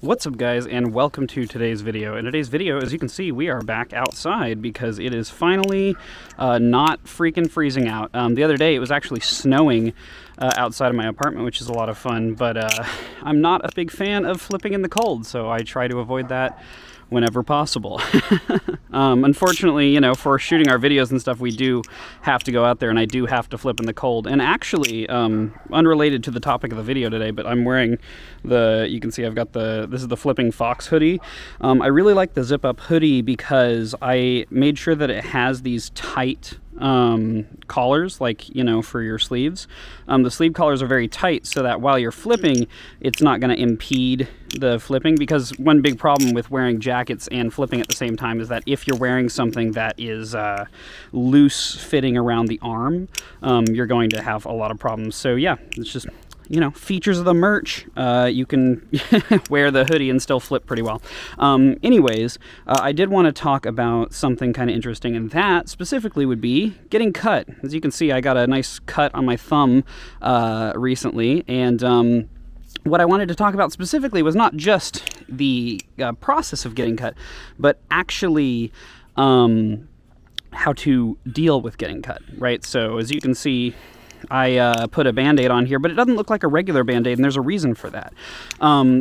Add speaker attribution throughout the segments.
Speaker 1: What's up, guys, and welcome to today's video. In today's video, as you can see, we are back outside because it is finally not freaking freezing out. The other day it was actually snowing outside of my apartment, which is a lot of fun, but I'm not a big fan of flipping in the cold, so I try to avoid that whenever possible. Unfortunately, you know, for shooting our videos and stuff, we do have to go out there, and I do have to flip in the cold. And actually, unrelated to the topic of the video today, but I'm wearing you can see I've got this is the Flipping Fox hoodie. I really like the zip-up hoodie because I made sure that it has these tight collars, like, you know, for your sleeves. The sleeve collars are very tight so that while you're flipping, it's not going to impede the flipping, because one big problem with wearing jackets and flipping at the same time is that if you're wearing something that is loose fitting around the arm, you're going to have a lot of problems. So yeah, it's just, you know, features of the merch. You can wear the hoodie and still flip pretty well. Anyways, I did want to talk about something kind of interesting, and that specifically would be getting cut. As you can see, I got a nice cut on my thumb recently, and what I wanted to talk about specifically was not just the process of getting cut, but actually how to deal with getting cut, right? So as you can see, I put a Band-Aid on here, but it doesn't look like a regular Band-Aid, and there's a reason for that.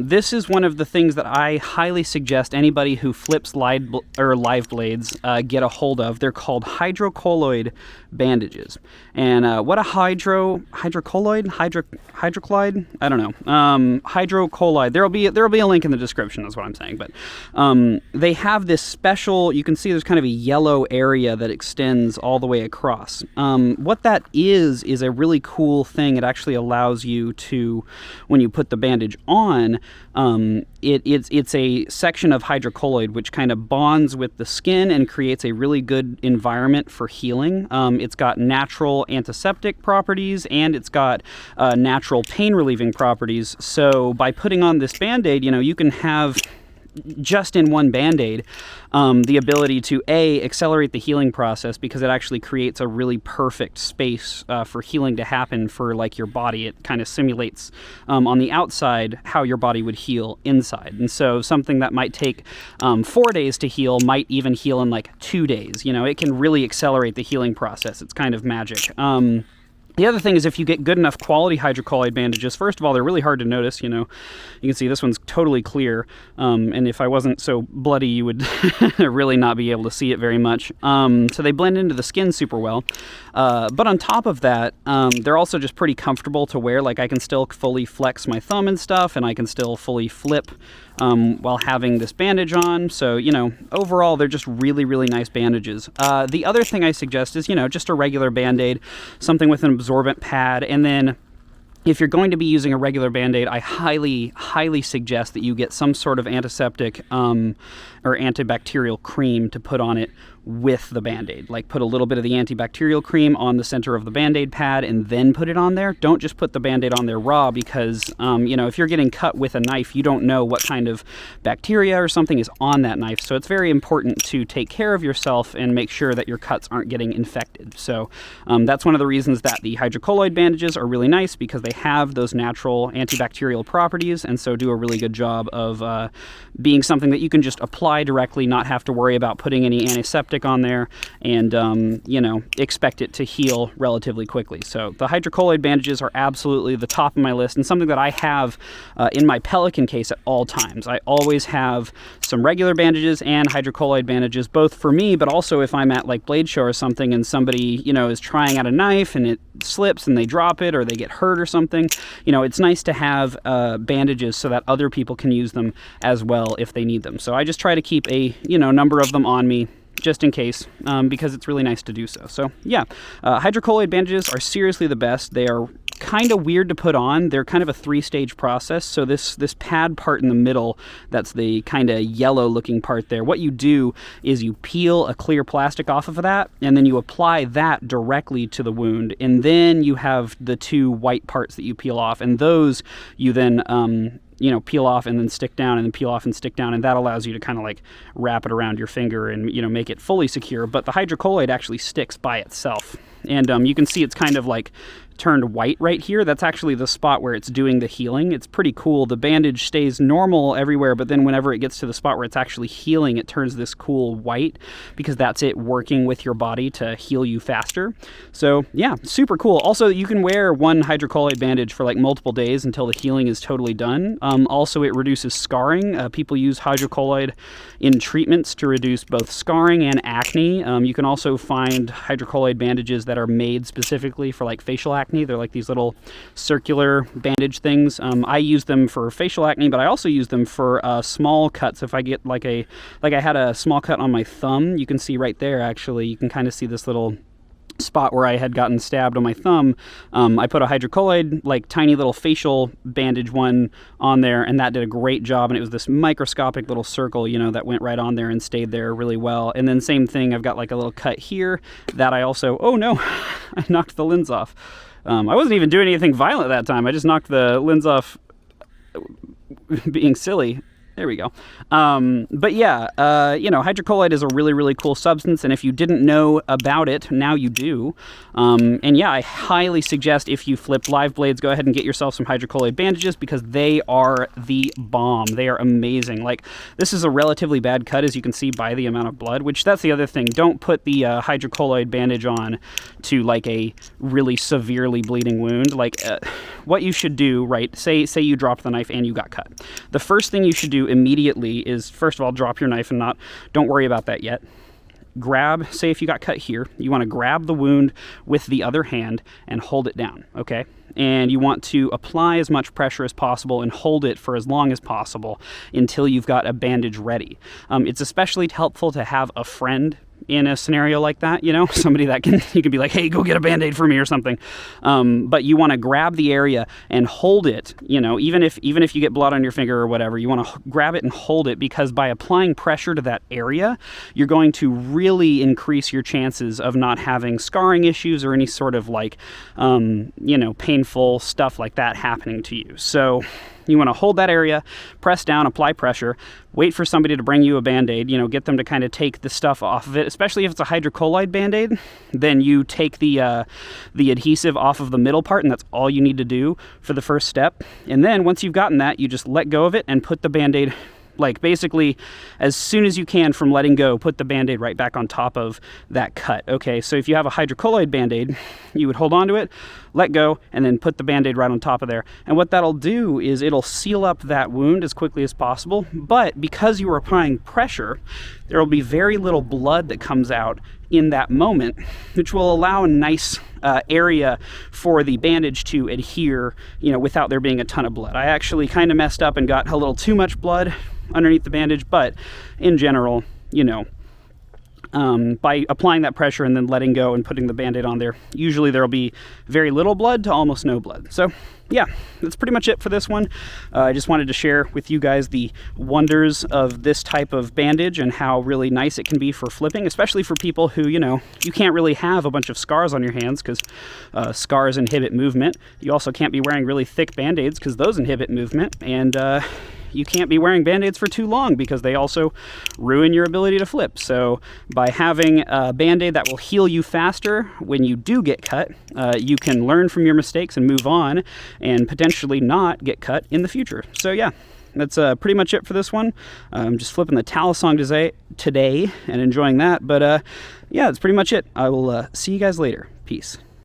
Speaker 1: This is one of the things that I highly suggest anybody who flips live blades get a hold of. They're called hydrocolloid bandages. And what a hydrocolloid? I don't know. Hydrocolloid. There'll be a link in the description, is what I'm saying. But they have this special, you can see there's kind of a yellow area that extends all the way across. What that is a really cool thing. It actually allows you to, when you put the bandage on, it's a section of hydrocolloid which kind of bonds with the skin and creates a really good environment for healing. It's got natural antiseptic properties, and it's got natural pain relieving properties. So by putting on this Band-Aid, you know, you can have, just in one Band-Aid, the ability to accelerate the healing process, because it actually creates a really perfect space for healing to happen for, like, your body. It kind of simulates on the outside how your body would heal inside. And so something that might take 4 days to heal might even heal in like 2 days. You know, it can really accelerate the healing process. It's kind of magic. The other thing is, if you get good enough quality hydrocolloid bandages, first of all, they're really hard to notice. You know, you can see this one's totally clear, and if I wasn't so bloody, you would really not be able to see it very much. So they blend into the skin super well. But on top of that, they're also just pretty comfortable to wear. Like, I can still fully flex my thumb and stuff, and I can still fully flip while having this bandage on. So, you know, overall, they're just really, really nice bandages. The other thing I suggest is, you know, just a regular Band-Aid, something with an absorbent pad. And then if you're going to be using a regular Band-Aid, I highly, highly suggest that you get some sort of antiseptic or antibacterial cream to put on it with the Band-Aid. Like, put a little bit of the antibacterial cream on the center of the Band-Aid pad and then put it on there. Don't just put the Band-Aid on there raw, because, you know, if you're getting cut with a knife, you don't know what kind of bacteria or something is on that knife. So it's very important to take care of yourself and make sure that your cuts aren't getting infected. So that's one of the reasons that the hydrocolloid bandages are really nice, because they have those natural antibacterial properties, and so do a really good job of being something that you can just apply directly, not have to worry about putting any antiseptic on there, and you know, expect it to heal relatively quickly. So the hydrocolloid bandages are absolutely the top of my list, and something that I have in my Pelican case at all times. I always have some regular bandages and hydrocolloid bandages, both for me, but also if I'm at, like, Blade Show or something, and somebody, you know, is trying out a knife and it slips and they drop it or they get hurt or something. You know, it's nice to have bandages so that other people can use them as well if they need them. So I just try to keep a, you know, number of them on me, just in case, because it's really nice to do so. So yeah, hydrocolloid bandages are seriously the best. They are kind of weird to put on. They're kind of a 3-stage process. So this pad part in the middle, that's the kind of yellow looking part there, what you do is you peel a clear plastic off of that, and then you apply that directly to the wound, and then you have the 2 white parts that you peel off, and those you then you know, peel off and then stick down, and then peel off and stick down, and that allows you to kind of like wrap it around your finger and, you know, make it fully secure. But the hydrocolloid actually sticks by itself, and you can see it's kind of like turned white right here, that's actually the spot where it's doing the healing. It's pretty cool. The bandage stays normal everywhere, but then whenever it gets to the spot where it's actually healing, it turns this cool white, because that's it working with your body to heal you faster. So yeah, super cool. Also, you can wear one hydrocolloid bandage for like multiple days until the healing is totally done. Also, it reduces scarring. People use hydrocolloid in treatments to reduce both scarring and acne. You can also find hydrocolloid bandages that are made specifically for like facial acne. They're like these little circular bandage things. I use them for facial acne, but I also use them for small cuts. If I get like I had a small cut on my thumb, you can see right there, actually, you can kind of see this little spot where I had gotten stabbed on my thumb. I put a hydrocolloid, like tiny little facial bandage one on there, and that did a great job. And it was this microscopic little circle, you know, that went right on there and stayed there really well. And then same thing, I've got like a little cut here that I also, oh no, I knocked the lens off. I wasn't even doing anything violent that time. I just knocked the lens off being silly. There we go. But yeah, you know, hydrocolloid is a really, really cool substance, and if you didn't know about it, now you do. And yeah, I highly suggest, if you flip live blades, go ahead and get yourself some hydrocolloid bandages, because they are the bomb. They are amazing. Like, this is a relatively bad cut, as you can see by the amount of blood, which that's the other thing. Don't put the hydrocolloid bandage on to like a really severely bleeding wound. Like, what you should do, right, say you dropped the knife and you got cut. The first thing you should do immediately is, first of all, drop your knife and don't worry about that yet. Grab, say if you got cut here, you want to grab the wound with the other hand and hold it down, okay? And you want to apply as much pressure as possible and hold it for as long as possible until you've got a bandage ready. It's especially helpful to have a friend in a scenario like that, you know, somebody that you can be like, hey, go get a Band-Aid for me or something. But you want to grab the area and hold it, you know, even if you get blood on your finger or whatever, you want to grab it and hold it, because by applying pressure to that area, you're going to really increase your chances of not having scarring issues or any sort of like, you know, painful stuff like that happening to you. So you want to hold that area, press down, apply pressure, wait for somebody to bring you a Band-Aid, you know, get them to kind of take the stuff off of it, especially if it's a hydrocolloid Band-Aid. Then you take the adhesive off of the middle part, and that's all you need to do for the first step. And then once you've gotten that, you just let go of it and put the Band-Aid, like basically as soon as you can from letting go, put the Band-Aid right back on top of that cut. Okay, so if you have a hydrocolloid Band-Aid, you would hold on to it, let go, and then put the Band-Aid right on top of there. And what that'll do is it'll seal up that wound as quickly as possible. But because you are applying pressure, there will be very little blood that comes out in that moment, which will allow a nice area for the bandage to adhere, you know, without there being a ton of blood. I actually kind of messed up and got a little too much blood underneath the bandage, but in general, you know, by applying that pressure and then letting go and putting the Band-Aid on there, usually there'll be very little blood to almost no blood. So yeah, that's pretty much it for this one. I just wanted to share with you guys the wonders of this type of bandage and how really nice it can be for flipping, especially for people who, you know, you can't really have a bunch of scars on your hands because scars inhibit movement. You also can't be wearing really thick Band-Aids because those inhibit movement, and you can't be wearing Band-Aids for too long because they also ruin your ability to flip. So by having a Band-Aid that will heal you faster when you do get cut, you can learn from your mistakes and move on and potentially not get cut in the future. So yeah, that's pretty much it for this one. I'm just flipping the Balisong today and enjoying that. But yeah, that's pretty much it. I will see you guys later. Peace.